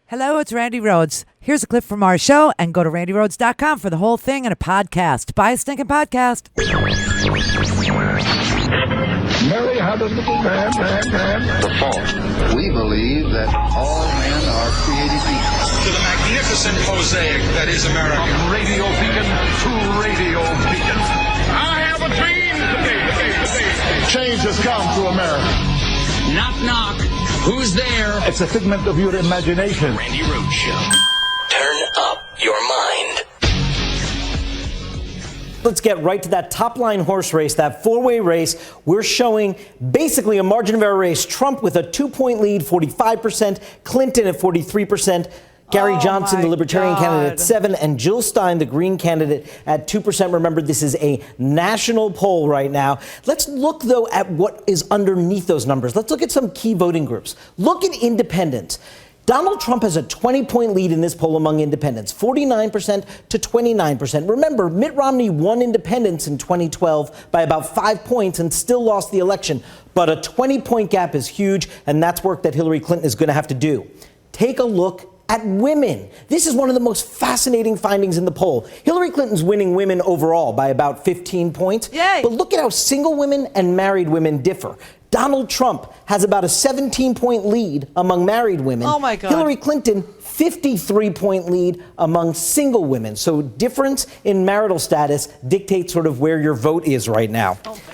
Hello, it's Randi Rhodes. Here's a clip from our show, and go to randirhodes.com for the whole thing and a podcast. Buy a stinking podcast. Mary had a little man. The fault. We believe that all men are created equal. To the magnificent mosaic that is America. From radio beacon to radio beacon. I have a dream today. Change has come to America. Knock, knock. Who's there? It's a figment of your imagination. Randi Rhodes Show. Turn up your mind. Let's get right to that top-line horse race, that four-way race. We're showing basically a margin of error race. Trump with a 2-point lead, 45%. Clinton at 43%. Gary Johnson, the Libertarian candidate, at 7%, and Jill Stein, the Green candidate, at 2%. Remember, this is a national poll right now. Let's look, though, at what is underneath those numbers. Let's look at some key voting groups. Look at independents. Donald Trump has a 20-point lead in this poll among independents, 49% to 29%. Remember, Mitt Romney won independents in 2012 by about 5 points and still lost the election. But a 20-point gap is huge, and that's work that Hillary Clinton is going to have to do. Take a look at women. This is one of the most fascinating findings in the poll. Hillary Clinton's winning women overall by about 15 points. Yay. But look at how single women and married women differ. Donald Trump has about a 17-point lead among married women. Oh, my God. Hillary Clinton, 53-point lead among single women. So difference in marital status dictates sort of where your vote is right now. Oh, my God.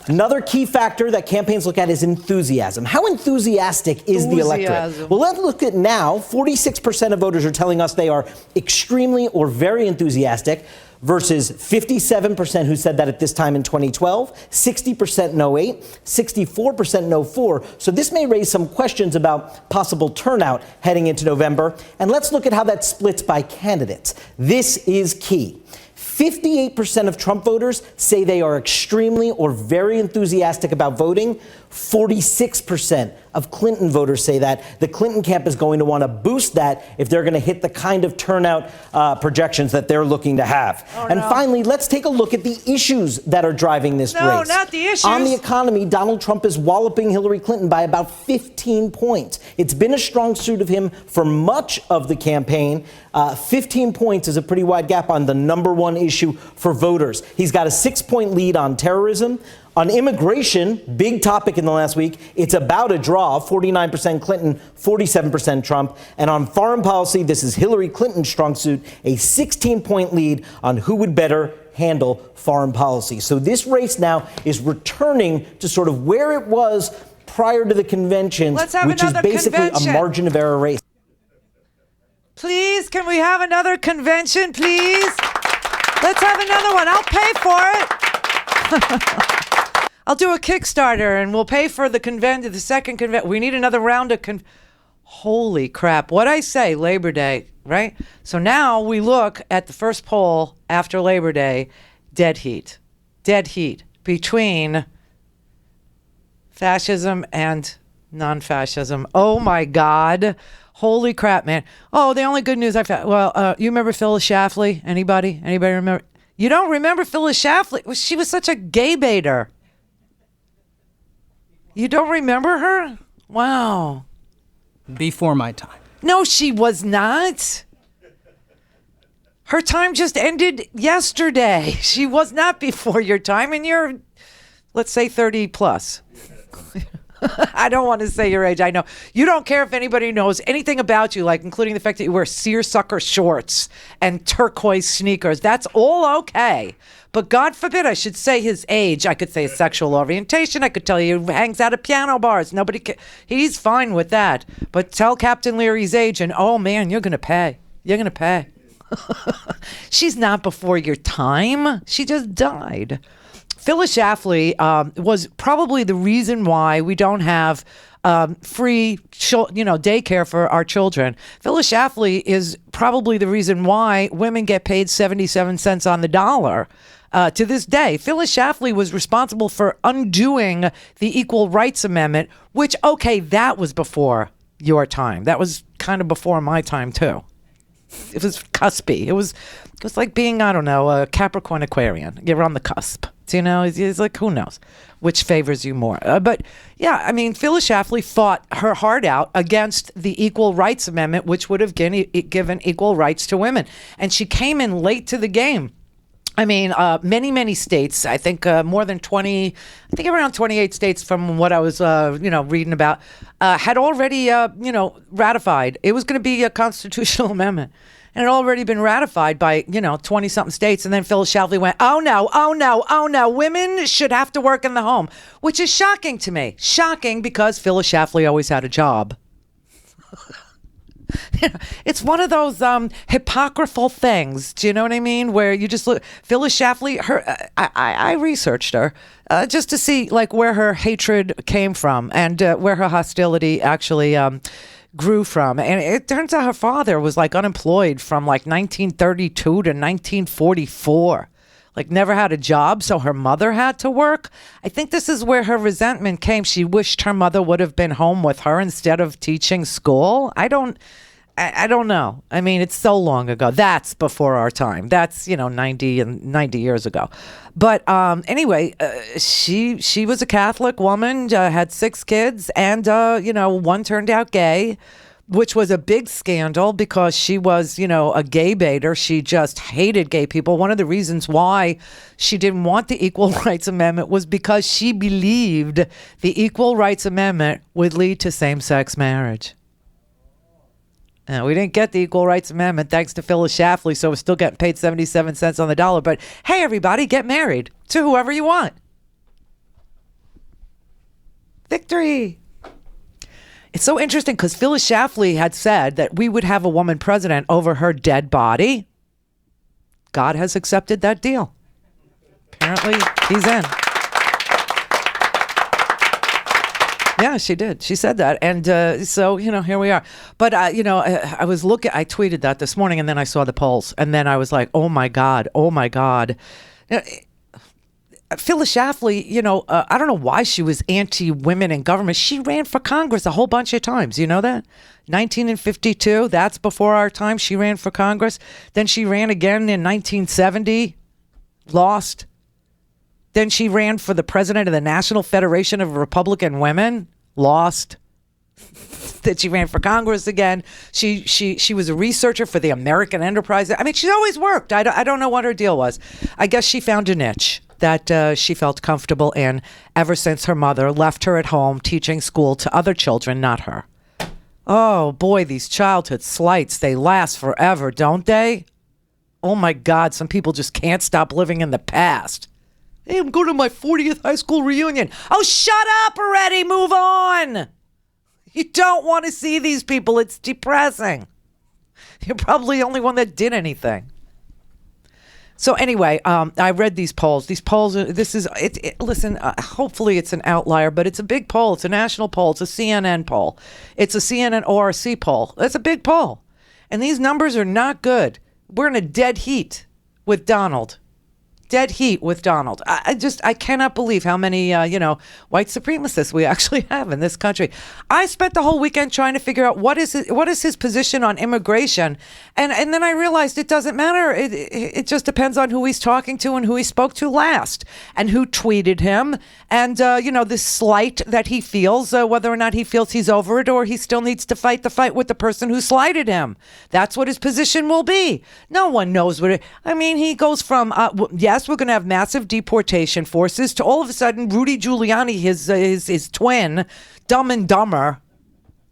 Another key factor that campaigns look at is enthusiasm. How enthusiastic is the electorate? Well, let's look at now. 46% of voters are telling us they are extremely or very enthusiastic, versus 57% who said that at this time in 2012, 60% no 8, 64% no 4. So this may raise some questions about possible turnout heading into November. And let's look at how that splits by candidates. This is key. 58% of Trump voters say they are extremely or very enthusiastic about voting. 46% of Clinton voters say that. The Clinton camp is going to want to boost that if they're going to hit the kind of turnout projections that they're looking to have. And finally, let's take a look at the issues that are driving this race. No, not the issues. On the economy, Donald Trump is walloping Hillary Clinton by about 15 points. It's been a strong suit of him for much of the campaign. 15 points is a pretty wide gap on the number one issue for voters. He's got a 6-point lead on terrorism. On immigration, big topic in the last week, it's about a draw, 49% Clinton, 47% Trump. And on foreign policy, this is Hillary Clinton's strong suit, a 16-point lead on who would better handle foreign policy. So this race now is returning to sort of where it was prior to the conventions, which is basically a margin of error race. Please, can we have another convention, please? Let's have another one. I'll pay for it. I'll do a Kickstarter and we'll pay for the second convention. We need another round of holy crap. What'd I say? Labor Day, right? So now we look at the first poll after Labor Day. Dead heat between fascism and non-fascism. Oh my God. Holy crap, man. Oh, the only good news I've had. Well, you remember Phyllis Schlafly? Anybody remember? You don't remember Phyllis Schlafly? She was such a gay baiter. You don't remember her? Wow. Before my time. No, she was not. Her time just ended yesterday. She was not before your time, and you're, let's say, 30 plus. I don't want to say your age. I know. You don't care if anybody knows anything about you, like including the fact that you wear seersucker shorts and turquoise sneakers. That's all okay. But God forbid I should say his age. I could say his sexual orientation. I could tell you he hangs out at piano bars. He's fine with that. But tell Captain Leary's age and, oh, man, you're going to pay. You're going to pay. She's not before your time. She just died. Phyllis Schlafly was probably the reason why we don't have free, daycare for our children. Phyllis Schlafly is probably the reason why women get paid 77 cents on the dollar. To this day, Phyllis Schlafly was responsible for undoing the Equal Rights Amendment, which, okay, that was before your time. That was kind of before my time, too. It was cuspy. It was like being, I don't know, a Capricorn Aquarian. You're on the cusp. You know, it's like, who knows which favors you more. But yeah, I mean, Phyllis Schlafly fought her heart out against the Equal Rights Amendment, which would have given equal rights to women. And she came in late to the game. I mean, many states, I think more than 20, I think around 28 states from what I was, reading about, had already, ratified. It was going to be a constitutional amendment. And it had already been ratified by, 20-something states. And then Phyllis Schlafly went, oh, no. Women should have to work in the home, which is shocking to me. Shocking because Phyllis Schlafly always had a job. It's one of those hypocritical things. Do you know what I mean? Where you just look, Phyllis Schlafly. I researched her just to see like where her hatred came from and where her hostility actually grew from. And it turns out her father was like unemployed from like 1932 to 1944. Like never had a job, so her mother had to work. I think this is where her resentment came. She wished her mother would have been home with her instead of teaching school. I don't know. I mean, it's so long ago. That's before our time. That's 90 years ago. But anyway, she was a Catholic woman, had 6 kids, and one turned out gay, which was a big scandal because she was, a gay baiter. She just hated gay people. One of the reasons why she didn't want the Equal Rights Amendment was because she believed the Equal Rights Amendment would lead to same-sex marriage. And we didn't get the Equal Rights Amendment thanks to Phyllis Schlafly, so we're still getting paid 77 cents on the dollar. But hey, everybody, get married to whoever you want. Victory. It's so interesting because Phyllis Schlafly had said that we would have a woman president over her dead body. God has accepted that deal. Apparently, he's in. Yeah, she did. She said that. And so, here we are. But, I tweeted that this morning and then I saw the polls. And then I was like, oh, my God. Phyllis Schlafly, I don't know why she was anti-women in government. She ran for Congress a whole bunch of times. You know that? 1952, that's before our time. She ran for Congress. Then she ran again in 1970, lost. Then she ran for the president of the National Federation of Republican Women, lost. Then she ran for Congress again. She was a researcher for the American Enterprise. I mean, she's always worked. I don't know what her deal was. I guess she found a niche that she felt comfortable in ever since her mother left her at home teaching school to other children, not her. Oh, boy, these childhood slights, they last forever, don't they? Oh, my God, some people just can't stop living in the past. Hey, I'm going to my 40th high school reunion. Oh, shut up already. Move on. You don't want to see these people. It's depressing. You're probably the only one that did anything. So anyway, I read these polls. These polls, listen, hopefully it's an outlier, but it's a big poll. It's a national poll. It's a CNN poll. It's a CNN ORC poll. It's a big poll. And these numbers are not good. We're in a dead heat with Donald. Dead heat with Donald. I cannot believe how many, white supremacists we actually have in this country. I spent the whole weekend trying to figure out what is his position on immigration. And then I realized it doesn't matter. It just depends on who he's talking to and who he spoke to last and who tweeted him. And, this slight that he feels, whether or not he feels he's over it or he still needs to fight the fight with the person who slighted him. That's what his position will be. No one knows what he goes from, yes, we're going to have massive deportation forces to all of a sudden Rudy Giuliani, his twin, Dumb and Dumber,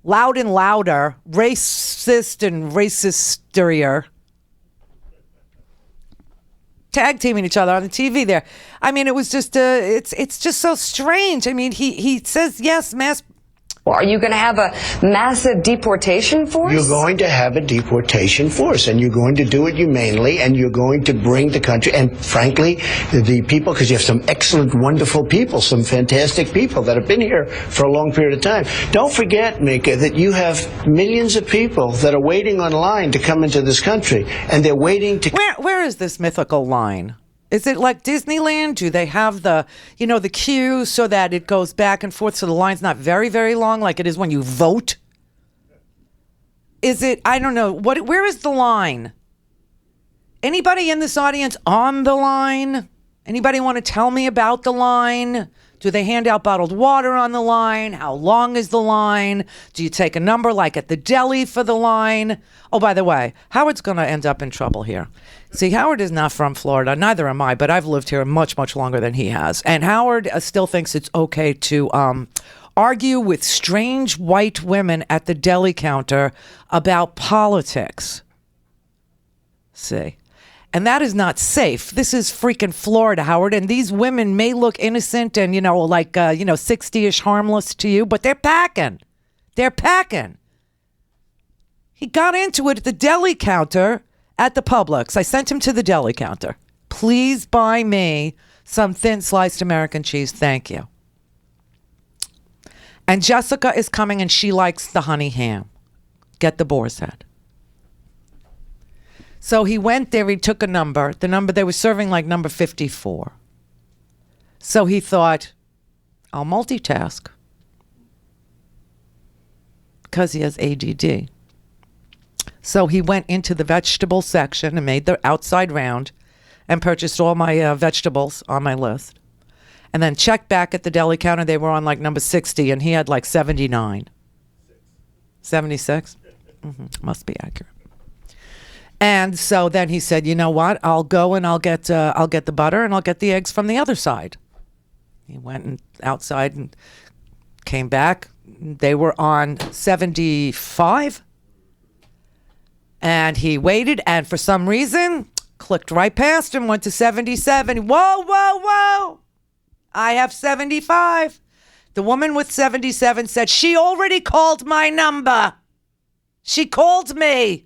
Loud and Louder, racist and racist-erier, tag teaming each other on the TV there. I mean, it was just, it's just so strange. I mean, he says, yes, mass. Are you going to have a massive deportation force? You're going to have a deportation force, and you're going to do it humanely, and you're going to bring the country, and frankly, the people, because you have some excellent, wonderful people, some fantastic people that have been here for a long period of time. Don't forget, Mika, that you have millions of people that are waiting online to come into this country, and they're waiting to... Where is this mythical line? Is it like Disneyland? Do they have the queue so that it goes back and forth so the line's not very, very long like it is when you vote? Is it, I don't know, where is the line? Anybody in this audience on the line? Anybody want to tell me about the line? Do they hand out bottled water on the line? How long is the line? Do you take a number like at the deli for the line? Oh, by the way, Howard's going to end up in trouble here. See, Howard is not from Florida. Neither am I, but I've lived here much, much longer than he has. And Howard still thinks it's okay to argue with strange white women at the deli counter about politics. See? And that is not safe. This is freaking Florida, Howard. And these women may look innocent and, 60-ish harmless to you, but they're packing. They're packing. He got into it at the deli counter at the Publix. I sent him to the deli counter. Please buy me some thin sliced American cheese. Thank you. And Jessica is coming and she likes the honey ham. Get the boar's head. So he went there, he took a number. The number they were serving like number 54. So he thought, I'll multitask. Because he has ADD. So he went into the vegetable section and made the outside round and purchased all my vegetables on my list. And then checked back at the deli counter. They were on like number 60 and he had like 79. 76? Must be accurate. And so then he said, you know what? I'll go and I'll get the butter and I'll get the eggs from the other side. He went outside and came back. They were on 75. And he waited and for some reason clicked right past him, went to 77. Whoa, whoa, whoa. I have 75. The woman with 77 said, she already called my number. She called me.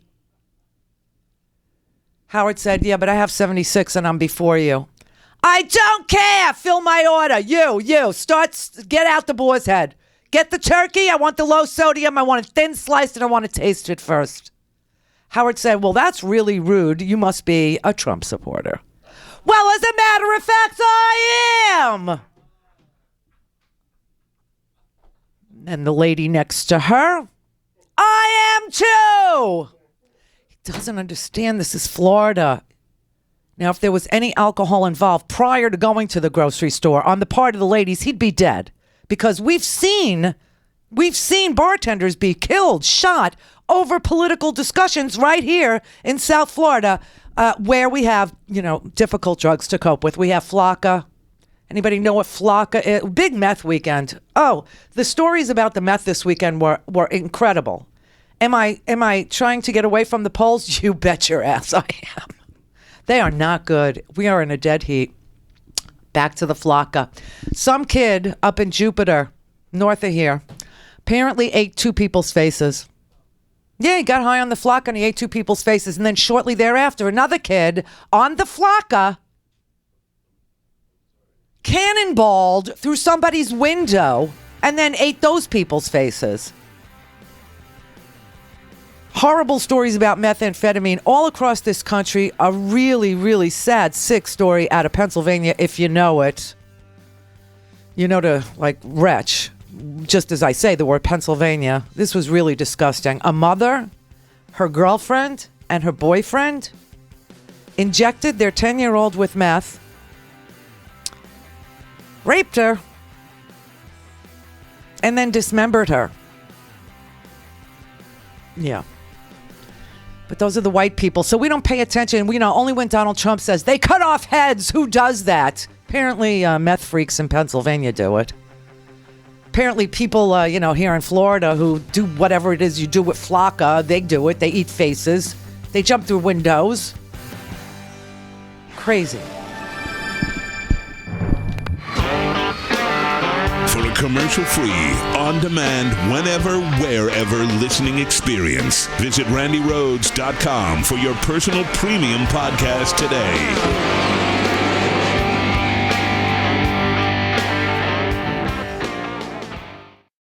Howard said, yeah, but I have 76 and I'm before you. I don't care. Fill my order. You, get out the boar's head. Get the turkey. I want the low sodium. I want it thin sliced and I want to taste it first. Howard said, well, that's really rude. You must be a Trump supporter. Well, as a matter of fact, I am. And the lady next to her, I am too. Doesn't understand this is Florida. Now, if there was any alcohol involved prior to going to the grocery store on the part of the ladies, he'd be dead. Because we've seen bartenders be killed, shot over political discussions right here in South Florida, where we have, difficult drugs to cope with. We have Flocka. Anybody know what Flocka is? Big meth weekend. Oh, the stories about the meth this weekend were incredible. Am I trying to get away from the polls? You bet your ass I am. They are not good. We are in a dead heat. Back to the Flocka. Some kid up in Jupiter, north of here, apparently ate two people's faces. Yeah, he got high on the Flocka and he ate two people's faces. And then shortly thereafter, another kid on the Flocka cannonballed through somebody's window and then ate those people's faces. Horrible stories about methamphetamine all across this country. A really, really sad, sick story out of Pennsylvania, if you know it. You know to, retch. Just as I say the word Pennsylvania. This was really disgusting. A mother, her girlfriend, and her boyfriend injected their 10-year-old with meth, raped her, and then dismembered her. Yeah. But those are the white people, so we don't pay attention. Only when Donald Trump says they cut off heads, who does that? Apparently, meth freaks in Pennsylvania do it. Apparently, people, here in Florida who do whatever it is you do with Flocka, they do it. They eat faces. They jump through windows. Crazy. For a commercial-free, on-demand, whenever, wherever listening experience, visit RandiRhodes.com for your personal premium podcast today.